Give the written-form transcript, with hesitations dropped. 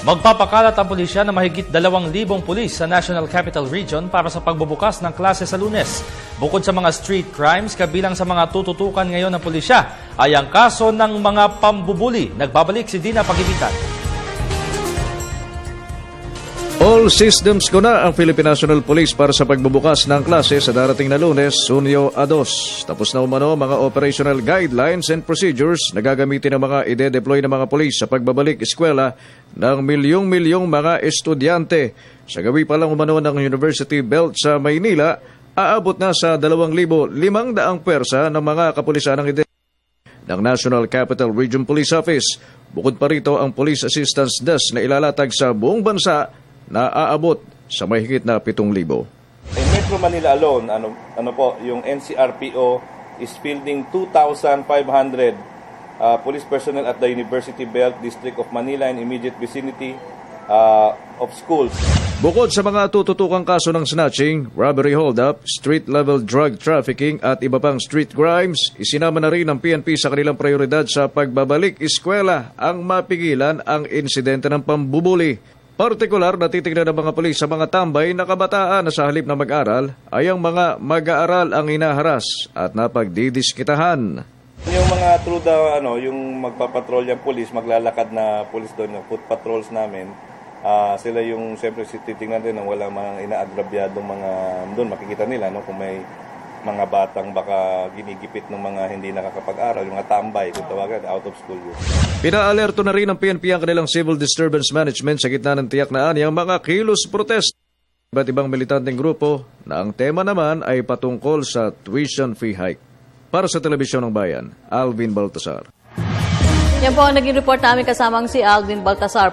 Magpapakalat ang pulisya na mahigit 2,000 pulis sa National Capital Region para sa pagbubukas ng klase sa Lunes. Bukod sa mga street crimes, kabilang sa mga tututukan ngayon ng pulisya ay ang kaso ng mga pambubuli. Nagbabalik si Dina Pagibitan. All systems ko na ang Philippine National Police para sa pagbubukas ng klase sa darating na Lunes, Hunyo 2. Tapos na umano mga operational guidelines and procedures na gagamitin ng mga ide-deploy ng mga polis sa pagbabalik eskwela ng milyong-milyong mga estudyante. Sa gabi pa lang umano ng University Belt sa Maynila, aabot na sa 2,500 pwersa ng mga kapulisan ng National Capital Region Police Office. Bukod pa rito ang Police Assistance Desk na ilalatag sa buong bansa na aabot sa mahigit na 7,000. In Metro Manila alone, yung NCRPO is fielding 2,500 police personnel at the University Belt District of Manila and immediate vicinity of schools. Bukod sa mga tututukang kaso ng snatching, robbery hold-up, street-level drug trafficking at iba pang street crimes, isinama na rin ng PNP sa kanilang prioridad sa pagbabalik eskwela ang mapigilan ang insidente ng pambubuli. Partikular na titignan ng mga pulis sa mga tambay na kabataan na sa halip na mag-aral ay ang mga mag-aaral ang inaharas at napagdidiskitahan. Yung mga through the, yung magpapatrol yung pulis, maglalakad na pulis doon, yung foot patrols namin, sila yung siyempre titingnan din ng walang mga inaagrabyadong mga doon, makikita nila kung may mga batang baka ginigipit ng mga hindi nakakapag-aral, yung mga tambay, kung tawagan, out of school yun. Pinaalerto na rin ng PNP ang kanilang civil disturbance management sa gitna ng tiyak na anyang mga kilos protest. Iba't ibang militanteng grupo na ang tema naman ay patungkol sa tuition fee hike. Para sa Telebisyon ng Bayan, Alvin Baltasar. Yan po ang naging report namin kasamang si Alvin Baltasar.